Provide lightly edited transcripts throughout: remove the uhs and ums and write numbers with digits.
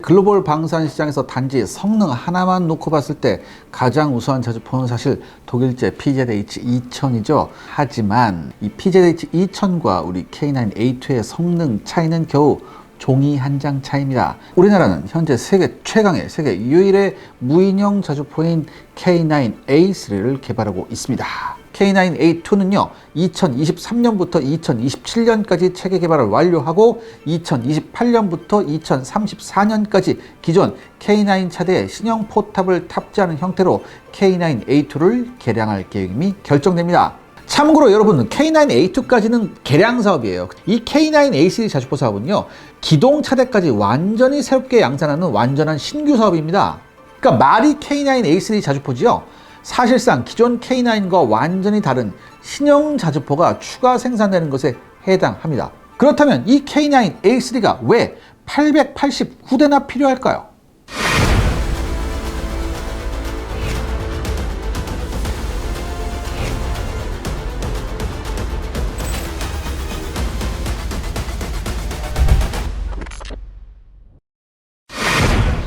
글로벌 방산 시장에서 단지 성능 하나만 놓고 봤을 때 가장 우수한 자주포는 사실 독일제 PZH-2000이죠. 하지만 이 PZH-2000과 우리 K9A2의 성능 차이는 겨우 종이 한 장 차이입니다. 우리나라는 현재 세계 최강의 세계 유일의 무인형 자주포인 K9A3를 개발하고 있습니다. K9A2는요 2023년부터 2027년까지 체계 개발을 완료하고 2028년부터 2034년까지 기존 K9 차대에 신형 포탑을 탑재하는 형태로 K9A2를 개량할 계획임이 결정됩니다. 참고로 여러분, K9A2까지는 개량 사업이에요. 이 K9A3 자주포 사업은요 기동 차대까지 완전히 새롭게 양산하는 완전한 신규 사업입니다. 그러니까 말이 K9A3 자주포지요, 사실상 기존 K9과 완전히 다른 신형 자주포가 추가 생산되는 것에 해당합니다. 그렇다면 이 K9A3가 왜 889대나 필요할까요?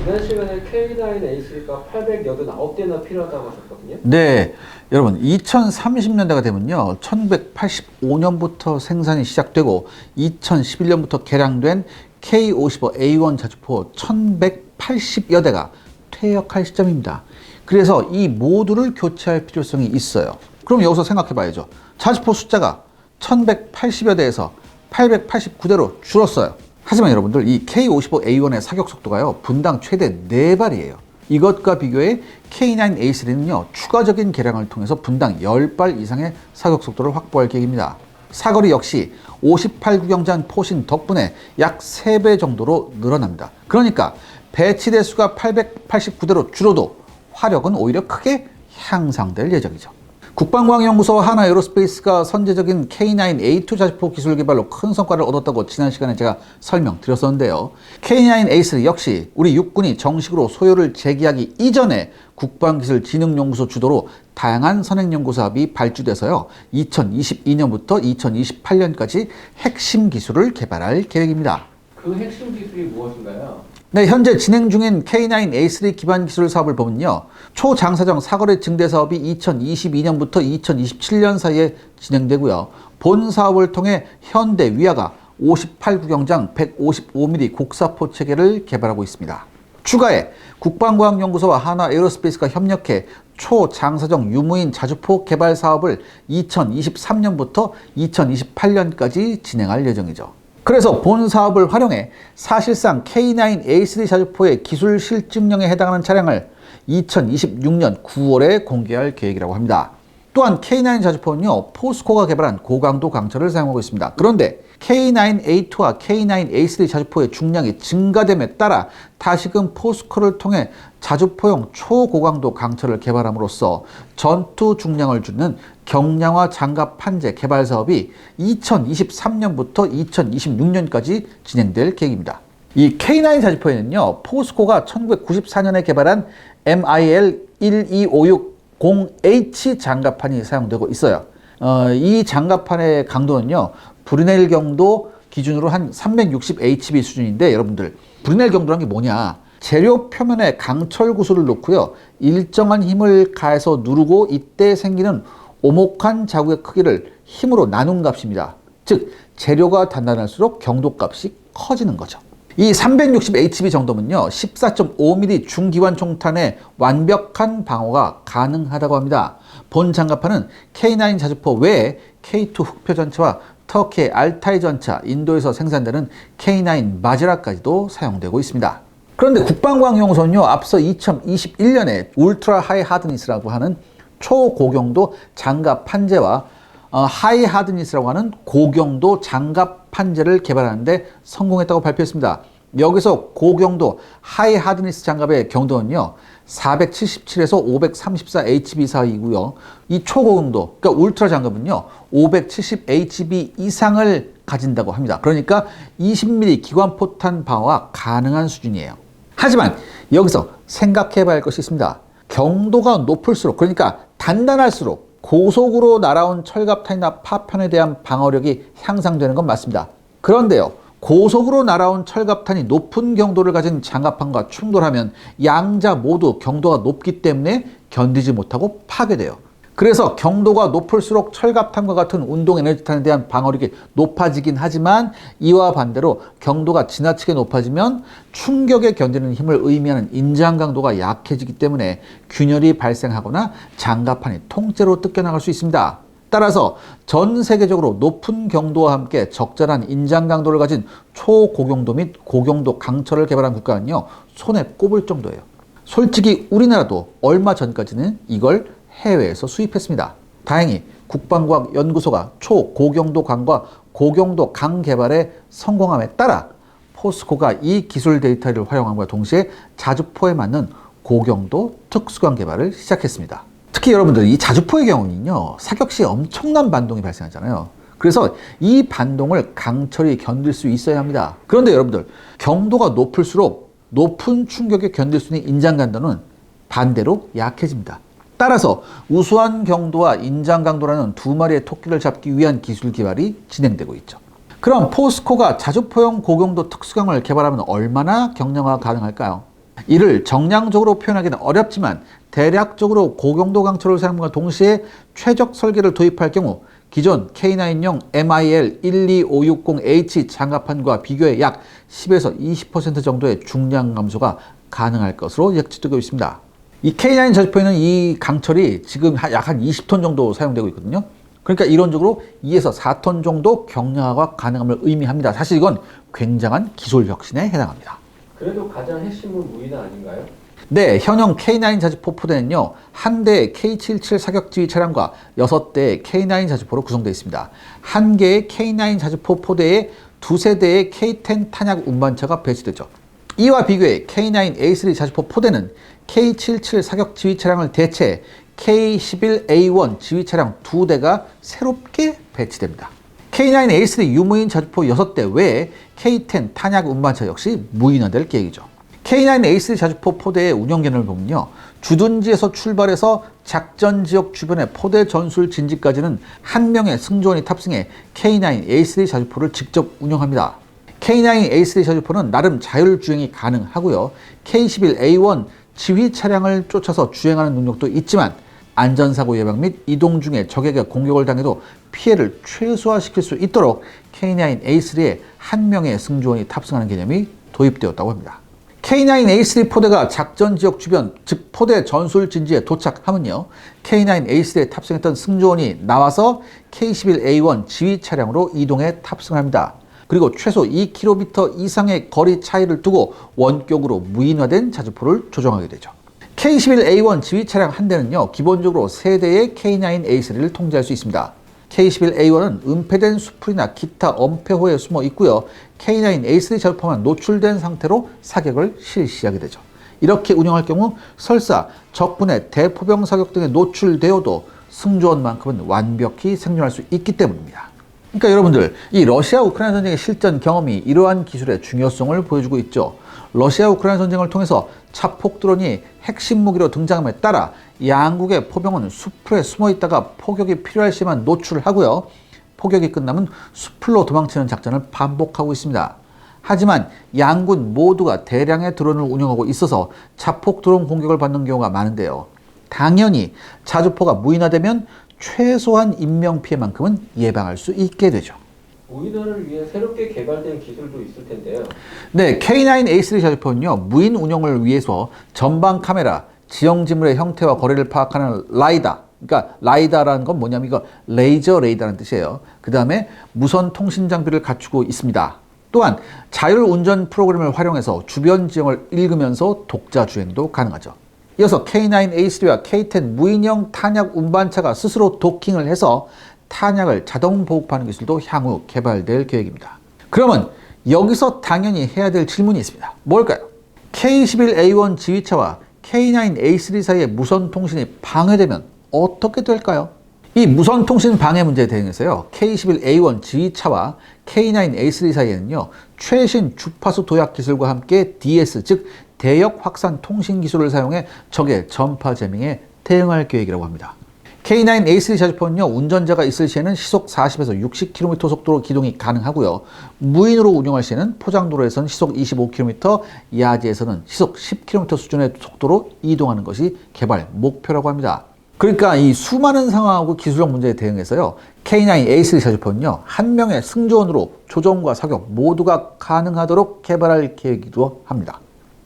지난 시간에 K9A3가 889대나 필요하다고 하셨거든요. 네, 여러분 2030년대가 되면요 1985년부터 생산이 시작되고 2011년부터 개량된 K55A1 자주포 1180여 대가 퇴역할 시점입니다. 그래서 이 모두를 교체할 필요성이 있어요. 그럼 여기서 생각해 봐야죠. 자주포 숫자가 1180여 대에서 889대로 줄었어요. 하지만 여러분들, 이 K55A1의 사격 속도가요 분당 최대 4발이에요. 이것과 비교해 K9A3는요 추가적인 개량을 통해서 분당 10발 이상의 사격 속도를 확보할 계획입니다. 사거리 역시 58구경장 포신 덕분에 약 3배 정도로 늘어납니다. 그러니까 배치 대수가 889대로 줄어도 화력은 오히려 크게 향상될 예정이죠. 국방과학연구소와 하나에어로스페이스가 선제적인 K9A2 자주포 기술 개발로 큰 성과를 얻었다고 지난 시간에 제가 설명드렸었는데요. K9A3 역시 우리 육군이 정식으로 소요를 제기하기 이전에 국방기술진흥연구소 주도로 다양한 선행연구 사업이 발주돼서요 2022년부터 2028년까지 핵심 기술을 개발할 계획입니다. 그 핵심 기술이 무엇인가요? 네, 현재 진행 중인 K9A3 기반 기술 사업을 보면요 초장사정 사거리 증대 사업이 2022년부터 2027년 사이에 진행되고요, 본 사업을 통해 현대 위아가 58구경장 155mm 곡사포 체계를 개발하고 있습니다. 추가에 국방과학연구소와 하나에어로스페이스가 협력해 초장사정 유무인 자주포 개발 사업을 2023년부터 2028년까지 진행할 예정이죠. 그래서 본 사업을 활용해 사실상 K9A3 자주포의 기술 실증령에 해당하는 차량을 2026년 9월에 공개할 계획이라고 합니다. 또한 K9 자주포는요 포스코가 개발한 고강도 강철을 사용하고 있습니다. 그런데 K9A2와 K9A3 자주포의 중량이 증가됨에 따라 다시금 포스코를 통해 자주포용 초고강도 강철을 개발함으로써 전투 중량을 줄이는 경량화 장갑 판재 개발 사업이 2023년부터 2026년까지 진행될 계획입니다. 이 K9 자주포에는요 포스코가 1994년에 개발한 MIL 12560H 장갑판이 사용되고 있어요. 이 장갑판의 강도는요 브리넬 경도 기준으로 한 360HB 수준인데, 여러분들 브리넬 경도란 게 뭐냐, 재료 표면에 강철 구슬을 놓고요 일정한 힘을 가해서 누르고 이때 생기는 오목한 자국의 크기를 힘으로 나눈 값입니다. 즉 재료가 단단할수록 경도 값이 커지는 거죠. 이 360HB 정도면요 14.5mm 중기관 총탄의 완벽한 방어가 가능하다고 합니다. 본 장갑판은 K9 자주포 외에 K2 흑표 전차와 터키의 알타이 전차, 인도에서 생산되는 K9 마지라까지도 사용되고 있습니다. 그런데 국방과학연구소는요 앞서 2021년에 울트라 하이 하드니스라고 하는 초고경도 장갑 판재와 하이 하드니스라고 하는 고경도 장갑 판재를 개발하는데 성공했다고 발표했습니다. 여기서 고경도 하이 하드니스 장갑의 경도는요 477에서 534HB 사이고요, 이 초고경도 그러니까 울트라 장갑은요 570HB 이상을 가진다고 합니다. 그러니까 20mm 기관포탄 방어가 가능한 수준이에요. 하지만 여기서 생각해 봐야 할 것이 있습니다. 경도가 높을수록, 그러니까 단단할수록 고속으로 날아온 철갑탄이나 파편에 대한 방어력이 향상되는 건 맞습니다. 그런데요 고속으로 날아온 철갑탄이 높은 경도를 가진 장갑판과 충돌하면 양자 모두 경도가 높기 때문에 견디지 못하고 파괴돼요. 그래서 경도가 높을수록 철갑탄과 같은 운동 에너지탄에 대한 방어력이 높아지긴 하지만 이와 반대로 경도가 지나치게 높아지면 충격에 견디는 힘을 의미하는 인장 강도가 약해지기 때문에 균열이 발생하거나 장갑판이 통째로 뜯겨나갈 수 있습니다. 따라서 전 세계적으로 높은 경도와 함께 적절한 인장 강도를 가진 초고경도 및 고경도 강철을 개발한 국가는요, 손에 꼽을 정도예요. 솔직히 우리나라도 얼마 전까지는 이걸 해외에서 수입했습니다. 다행히 국방과학연구소가 초고경도 강과 고경도 강 개발에 성공함에 따라 포스코가 이 기술 데이터를 활용함과 동시에 자주포에 맞는 고경도 특수강 개발을 시작했습니다. 특히 여러분들 이 자주포의 경우는요, 사격 시에 엄청난 반동이 발생하잖아요. 그래서 이 반동을 강철이 견딜 수 있어야 합니다. 그런데 여러분들 경도가 높을수록 높은 충격에 견딜 수 있는 인장 강도는 반대로 약해집니다. 따라서 우수한 경도와 인장 강도라는 두 마리의 토끼를 잡기 위한 기술 개발이 진행되고 있죠. 그럼 포스코가 자주포용 고경도 특수강을 개발하면 얼마나 경량화가 가능할까요? 이를 정량적으로 표현하기는 어렵지만 대략적으로 고경도 강철을 사용함과 동시에 최적 설계를 도입할 경우 기존 K9용 MIL 12560H 장갑판과 비교해 약 10에서 20% 정도의 중량 감소가 가능할 것으로 예측되고 있습니다. 이 K9 자주포에는 이 강철이 지금 약 한 20톤 정도 사용되고 있거든요. 그러니까 이론적으로 2에서 4톤 정도 경량화가 가능함을 의미합니다. 사실 이건 굉장한 기술 혁신에 해당합니다. 그래도 가장 핵심은 무인화 아닌가요? 네, 현형 K9 자주포 포대는요, 한 대의 K77 사격지휘 차량과 6대의 K9 자주포로 구성되어 있습니다. 한 개의 K9 자주포 포대에 두세 대의 K10 탄약 운반차가 배치되죠. 이와 비교해 K9A3 자주포 포대는 K77 사격 지휘 차량을 대체해 K11A1 지휘 차량 2대가 새롭게 배치됩니다. K9A3 유무인 자주포 6대 외에 K10 탄약 운반차 역시 무인화될 계획이죠. K9A3 자주포 포대의 운영 개념을 보면요, 주둔지에서 출발해서 작전 지역 주변의 포대 전술 진지까지는 한 명의 승조원이 탑승해 K9A3 자주포를 직접 운영합니다. K9A3 자주포는 나름 자율주행이 가능하고요, K11A1 지휘 차량을 쫓아서 주행하는 능력도 있지만 안전사고 예방 및 이동 중에 적에게 공격을 당해도 피해를 최소화시킬 수 있도록 K9A3에 한 명의 승조원이 탑승하는 개념이 도입되었다고 합니다. K9A3 포대가 작전 지역 주변, 즉 포대 전술 진지에 도착하면요, K9A3에 탑승했던 승조원이 나와서 K11A1 지휘 차량으로 이동해 탑승합니다. 그리고 최소 2km 이상의 거리 차이를 두고 원격으로 무인화된 자주포를 조정하게 되죠. K11A1 지휘 차량 한 대는요, 기본적으로 3대의 K9A3를 통제할 수 있습니다. K11A1은 은폐된 수풀이나 기타 엄폐호에 숨어 있고요, K9A3 자주포만 노출된 상태로 사격을 실시하게 되죠. 이렇게 운영할 경우 설사 적군의 대포병 사격 등에 노출되어도 승조원만큼은 완벽히 생존할 수 있기 때문입니다. 그러니까 여러분들, 이 러시아 우크라이나 전쟁의 실전 경험이 이러한 기술의 중요성을 보여주고 있죠. 러시아 우크라이나 전쟁을 통해서 자폭 드론이 핵심 무기로 등장함에 따라 양국의 포병은 수풀에 숨어 있다가 포격이 필요할 시에만 노출하고요, 포격이 끝나면 수풀로 도망치는 작전을 반복하고 있습니다. 하지만 양군 모두가 대량의 드론을 운영하고 있어서 자폭 드론 공격을 받는 경우가 많은데요, 당연히 자주포가 무인화되면 최소한 인명피해만큼은 예방할 수 있게 되죠. 무인화를 위해 새롭게 개발된 기술도 있을 텐데요. 네, K9A3 자주포는요, 무인 운영을 위해서 전방 카메라, 지형 지물의 형태와 거리를 파악하는 라이다, 그러니까 라이다라는 건 뭐냐면 이거 레이저 레이더라는 뜻이에요. 그 다음에 무선 통신 장비를 갖추고 있습니다. 또한 자율 운전 프로그램을 활용해서 주변 지형을 읽으면서 독자 주행도 가능하죠. 이어서 K9A3와 K10 무인형 탄약 운반차가 스스로 도킹을 해서 탄약을 자동 보급하는 기술도 향후 개발될 계획입니다. 그러면 여기서 당연히 해야 될 질문이 있습니다. 뭘까요? K11A1 지휘차와 K9A3 사이의 무선 통신이 방해되면 어떻게 될까요? 이 무선 통신 방해 문제에 대응해서요, K11A1 지휘차와 K9A3 사이에는요, 최신 주파수 도약 기술과 함께 DS, 즉 대역 확산 통신 기술을 사용해 적의 전파 재밍에 대응할 계획이라고 합니다. K9 A3 자주포는요, 운전자가 있을 시에는 시속 40에서 60km 속도로 기동이 가능하고요. 무인으로 운영할 시에는 포장도로에서는 시속 25km, 야지에서는 시속 10km 수준의 속도로 이동하는 것이 개발 목표라고 합니다. 그러니까 이 수많은 상황하고 기술적 문제에 대응해서요, K9 A3 자주포는요, 한 명의 승조원으로 조종과 사격 모두가 가능하도록 개발할 계획이기도 합니다.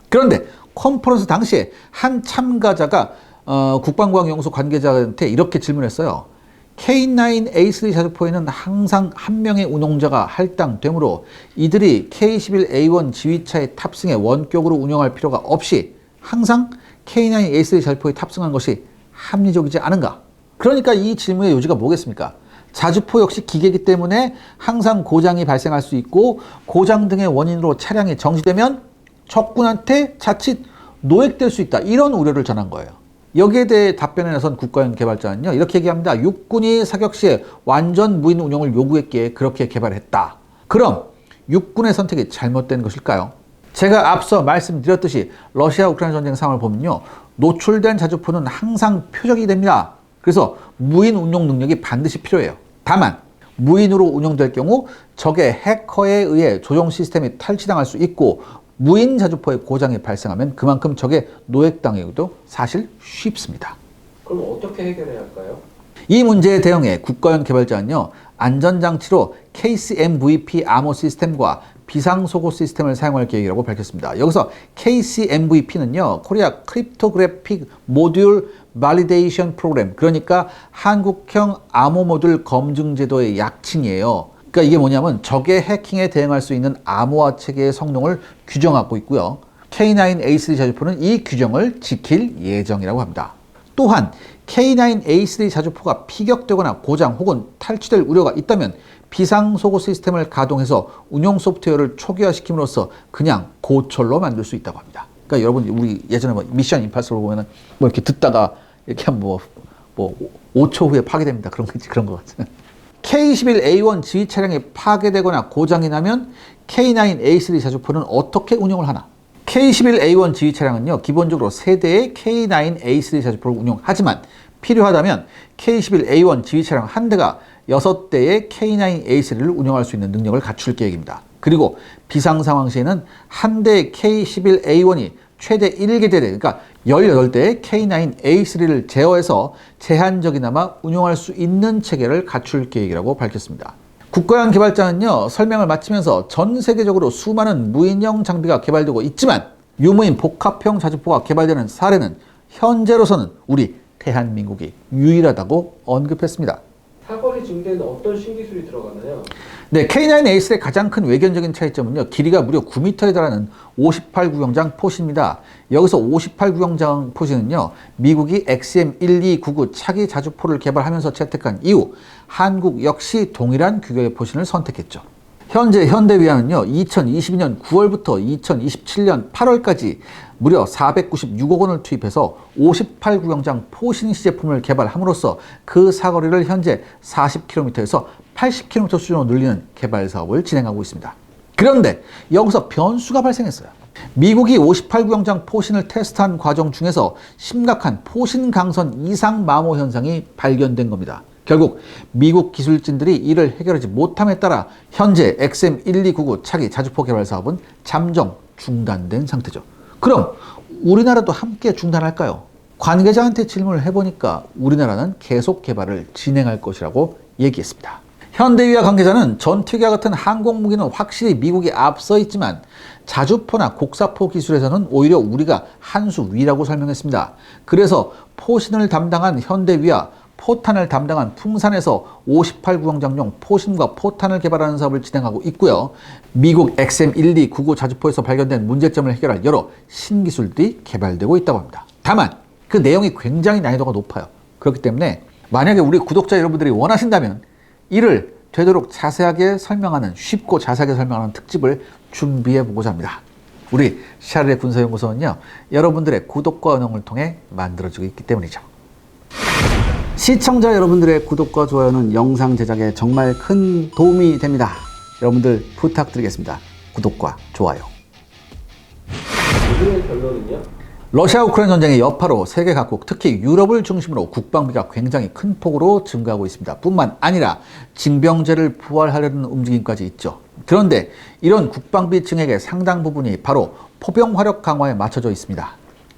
그런데 컨퍼런스 당시에 한 참가자가 국방과학연구소 관계자한테 이렇게 질문했어요. K9 A3 자주포에는 항상 한 명의 운용자가 할당되므로 이들이 K11A1 지휘차에 탑승해 원격으로 운영할 필요가 없이 항상 K9 A3 자주포에 탑승한 것이 합리적이지 않은가? 그러니까 이 질문의 요지가 뭐겠습니까? 자주포 역시 기계이기 때문에 항상 고장이 발생할 수 있고 고장 등의 원인으로 차량이 정지되면 적군한테 자칫 노획될 수 있다. 이런 우려를 전한 거예요. 여기에 대해 답변에 나선 국가형 개발자는요, 이렇게 얘기합니다. 육군이 사격 시에 완전 무인 운영을 요구했기에 그렇게 개발했다. 그럼 육군의 선택이 잘못된 것일까요? 제가 앞서 말씀드렸듯이 러시아 우크라이나 전쟁 상황을 보면요, 노출된 자주포는 항상 표적이 됩니다. 그래서 무인 운용 능력이 반드시 필요해요. 다만 무인으로 운영될 경우 적의 해커에 의해 조종 시스템이 탈취당할 수 있고 무인 자주포의 고장이 발생하면 그만큼 적의 노획당하기도 사실 쉽습니다. 그럼 어떻게 해결해야 할까요? 이 문제에 대응해 국가형 개발자는요, 안전장치로 KCMVP 암호 시스템과 비상소고 시스템을 사용할 계획이라고 밝혔습니다. 여기서 KCMVP는요, 코리아 크립토그래픽 모듈 발리데이션 프로그램, 그러니까 한국형 암호 모듈 검증 제도의 약칭이에요. 그러니까 이게 뭐냐면 적의 해킹에 대응할 수 있는 암호화 체계의 성능을 규정하고 있고요. K9 A3 자주포는 이 규정을 지킬 예정이라고 합니다. 또한 K9 A3 자주포가 피격되거나 고장 혹은 탈취될 우려가 있다면 비상소고 시스템을 가동해서 운용 소프트웨어를 초기화시킴으로써 그냥 고철로 만들 수 있다고 합니다. 그러니까 여러분, 우리 예전에 뭐 미션 임파서블 보면은 뭐 이렇게 듣다가 이렇게 하면 뭐 5초 후에 파괴됩니다. 그런 것 같아요. K11A1 지휘 차량이 파괴되거나 고장이 나면 K9 A3 자주포는 어떻게 운영을 하나? K11A1 지휘 차량은요, 기본적으로 세대의 K9 A3 자주포를 운용하지만 필요하다면 K11A1 지휘 차량 한 대가 6대의 K9 A3를 운영할 수 있는 능력을 갖출 계획입니다. 그리고 비상 상황 시에는 한 대의 K11A1이 최대 1개 대대, 그러니까 18대의 K9 A3를 제어해서 제한적이나마 운용할 수 있는 체계를 갖출 계획이라고 밝혔습니다. 국가형 개발자는요, 설명을 마치면서 전 세계적으로 수많은 무인형 장비가 개발되고 있지만 유무인 복합형 자주포가 개발되는 사례는 현재로서는 우리 대한민국이 유일하다고 언급했습니다. 사거리 증대는 어떤 신기술이 들어가나요? 네, K9 A3의 가장 큰 외견적인 차이점은요, 길이가 무려 9m에 달하는 58 구형장 포시입니다. 여기서 58 구형장 포시는요, 미국이 XM1299 차기 자주포를 개발하면서 채택한 이후 한국 역시 동일한 규격의 포신을 선택했죠. 현재 현대위안은요, 2022년 9월부터 2027년 8월까지 무려 496억 원을 투입해서 58 구형장 포신 시제품을 개발함으로써 그 사거리를 현재 40km에서 80km 수준으로 늘리는 개발 사업을 진행하고 있습니다. 그런데 여기서 변수가 발생했어요. 미국이 58 구형장 포신을 테스트한 과정 중에서 심각한 포신 강선 이상 마모 현상이 발견된 겁니다. 결국 미국 기술진들이 이를 해결하지 못함에 따라 현재 XM1299 차기 자주포 개발 사업은 잠정 중단된 상태죠. 그럼 우리나라도 함께 중단할까요? 관계자한테 질문을 해보니까 우리나라는 계속 개발을 진행할 것이라고 얘기했습니다. 현대위아 관계자는 전투기와 같은 항공무기는 확실히 미국이 앞서 있지만 자주포나 곡사포 기술에서는 오히려 우리가 한 수 위라고 설명했습니다. 그래서 포신을 담당한 현대위아, 포탄을 담당한 풍산에서 58 구형장용 포신과 포탄을 개발하는 사업을 진행하고 있고요. 미국 XM1299 자주포에서 발견된 문제점을 해결할 여러 신기술들이 개발되고 있다고 합니다. 다만 그 내용이 굉장히 난이도가 높아요. 그렇기 때문에 만약에 우리 구독자 여러분들이 원하신다면 이를 되도록 자세하게 설명하는, 쉽고 자세하게 설명하는 특집을 준비해 보고자 합니다. 우리 샤를의 군사연구소는요, 여러분들의 구독과 응원을 통해 만들어지고 있기 때문이죠. 시청자 여러분들의 구독과 좋아요는 영상 제작에 정말 큰 도움이 됩니다. 여러분들 부탁드리겠습니다. 구독과 좋아요. 오늘의 결론은요? 러시아 우크라이나 전쟁의 여파로 세계 각국, 특히 유럽을 중심으로 국방비가 굉장히 큰 폭으로 증가하고 있습니다. 뿐만 아니라 징병제를 부활하려는 움직임까지 있죠. 그런데 이런 국방비 증액의 상당 부분이 바로 포병 화력 강화에 맞춰져 있습니다.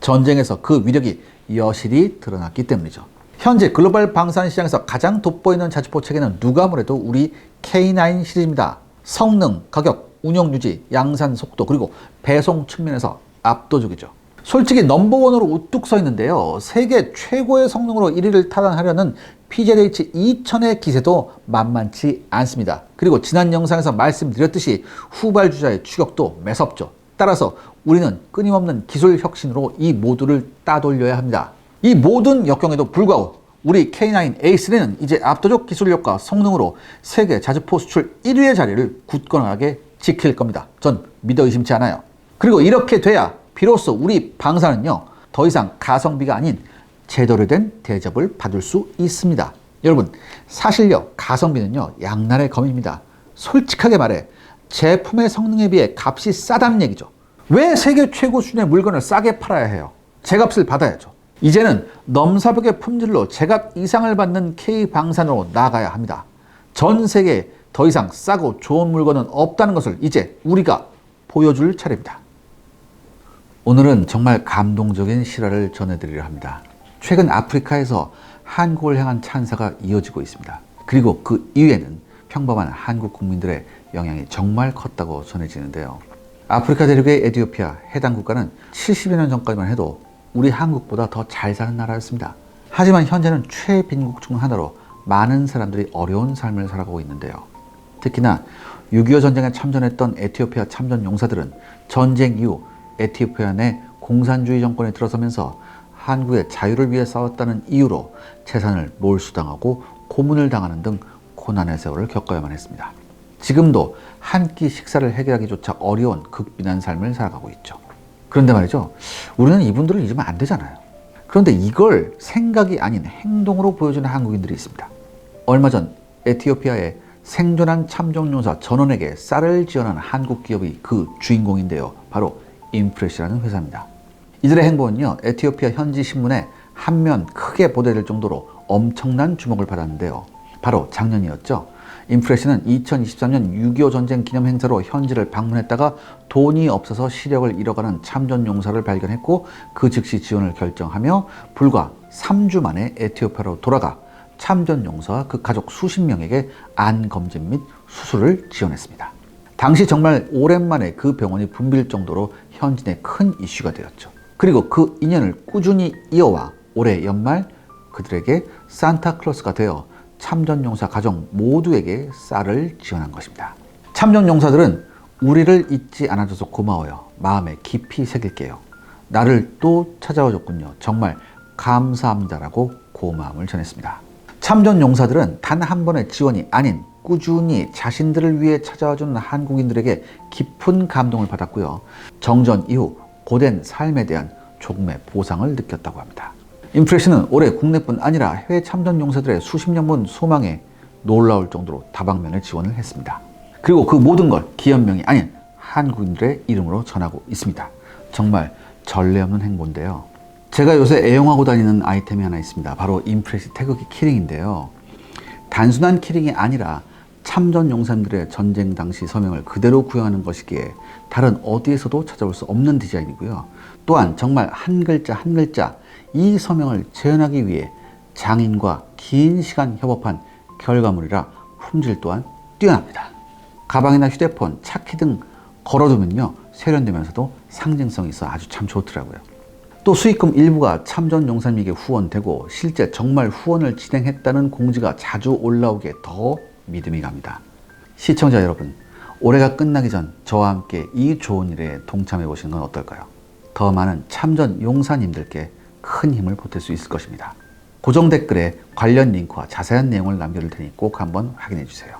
전쟁에서 그 위력이 여실히 드러났기 때문이죠. 현재 글로벌 방산 시장에서 가장 돋보이는 자주포 체계는 누가 뭐래도 우리 K9 시리즈입니다. 성능, 가격, 운영 유지, 양산 속도, 그리고 배송 측면에서 압도적이죠. 솔직히 넘버원으로 우뚝 서 있는데요. 세계 최고의 성능으로 1위를 탈환하려는 PZH 2000의 기세도 만만치 않습니다. 그리고 지난 영상에서 말씀드렸듯이 후발주자의 추격도 매섭죠. 따라서 우리는 끊임없는 기술 혁신으로 이 모두를 따돌려야 합니다. 이 모든 역경에도 불구하고 우리 K9 A3는 이제 압도적 기술력과 성능으로 세계 자주포 수출 1위의 자리를 굳건하게 지킬 겁니다. 전 믿어 의심치 않아요. 그리고 이렇게 돼야 비로소 우리 방산은요, 더 이상 가성비가 아닌 제대로 된 대접을 받을 수 있습니다. 여러분, 사실요, 가성비는요, 양날의 검입니다. 솔직하게 말해 제품의 성능에 비해 값이 싸다는 얘기죠. 왜 세계 최고 수준의 물건을 싸게 팔아야 해요? 제값을 받아야죠. 이제는 넘사벽의 품질로 제값 이상을 받는 K방산으로 나아가야 합니다. 전 세계에 더 이상 싸고 좋은 물건은 없다는 것을 이제 우리가 보여줄 차례입니다. 오늘은 정말 감동적인 실화를 전해드리려 합니다. 최근 아프리카에서 한국을 향한 찬사가 이어지고 있습니다. 그리고 그 이후에는 평범한 한국 국민들의 영향이 정말 컸다고 전해지는데요. 아프리카 대륙의 에티오피아 해당 국가는 70여 년 전까지만 해도 우리 한국보다 더 잘 사는 나라였습니다. 하지만 현재는 최빈국 중 하나로 많은 사람들이 어려운 삶을 살아가고 있는데요. 특히나 6.25 전쟁에 참전했던 에티오피아 참전 용사들은 전쟁 이후 에티오피아 내 공산주의 정권에 들어서면서 한국의 자유를 위해 싸웠다는 이유로 재산을 몰수당하고 고문을 당하는 등 고난의 세월을 겪어야만 했습니다. 지금도 한 끼 식사를 해결하기조차 어려운 극빈한 삶을 살아가고 있죠. 그런데 말이죠, 우리는 이분들을 잊으면 안 되잖아요. 그런데 이걸 생각이 아닌 행동으로 보여주는 한국인들이 있습니다. 얼마 전 에티오피아의 생존한 참전용사 전원에게 쌀을 지원한 한국 기업이 그 주인공인데요. 바로 인프레시라는 회사입니다. 이들의 행보는요, 에티오피아 현지 신문에 한 면 크게 보도될 정도로 엄청난 주목을 받았는데요. 바로 작년이었죠. 인프레시는 2023년 6.25 전쟁 기념 행사로 현지를 방문했다가 돈이 없어서 시력을 잃어가는 참전 용사를 발견했고 그 즉시 지원을 결정하며 불과 3주 만에 에티오피아로 돌아가 참전 용사와 그 가족 수십 명에게 안 검진 및 수술을 지원했습니다. 당시 정말 오랜만에 그 병원이 붐빌 정도로 현지 내 큰 이슈가 되었죠. 그리고 그 인연을 꾸준히 이어와 올해 연말 그들에게 산타클로스가 되어 참전용사 가족 모두에게 쌀을 지원한 것입니다. 참전용사들은 우리를 잊지 않아줘서 고마워요. 마음에 깊이 새길게요. 나를 또 찾아와 줬군요. 정말 감사합니다라고 고마움을 전했습니다. 참전용사들은 단 한 번의 지원이 아닌 꾸준히 자신들을 위해 찾아와주는 한국인들에게 깊은 감동을 받았고요. 정전 이후 고된 삶에 대한 조금의 보상을 느꼈다고 합니다. 인프레시는 올해 국내뿐 아니라 해외 참전 용사들의 수십 년분 소망에 놀라울 정도로 다방면의 지원을 했습니다. 그리고 그 모든 걸 기업명이 아닌 한국인들의 이름으로 전하고 있습니다. 정말 전례 없는 행보인데요. 제가 요새 애용하고 다니는 아이템이 하나 있습니다. 바로 인프레시 태극기 키링인데요. 단순한 키링이 아니라 참전 용사들의 전쟁 당시 서명을 그대로 구현하는 것이기에 다른 어디에서도 찾아볼 수 없는 디자인이고요. 또한 정말 한 글자 한 글자 이 서명을 재현하기 위해 장인과 긴 시간 협업한 결과물이라 품질 또한 뛰어납니다. 가방이나 휴대폰, 차키 등 걸어두면요, 세련되면서도 상징성이 있어 아주 참 좋더라고요. 또 수익금 일부가 참전 용사님에게 후원되고 실제 정말 후원을 진행했다는 공지가 자주 올라오기에 더 믿음이 갑니다. 시청자 여러분, 올해가 끝나기 전 저와 함께 이 좋은 일에 동참해 보시는 건 어떨까요? 더 많은 참전 용사님들께 큰 힘을 보탤 수 있을 것입니다. 고정 댓글에 관련 링크와 자세한 내용을 남겨둘 테니 꼭 한번 확인해 주세요.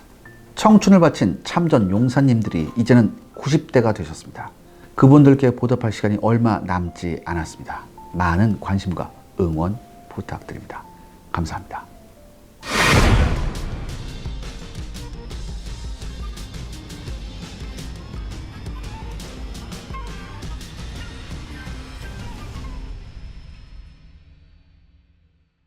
청춘을 바친 참전 용사님들이 이제는 90대가 되셨습니다. 그분들께 보답할 시간이 얼마 남지 않았습니다. 많은 관심과 응원 부탁드립니다. 감사합니다.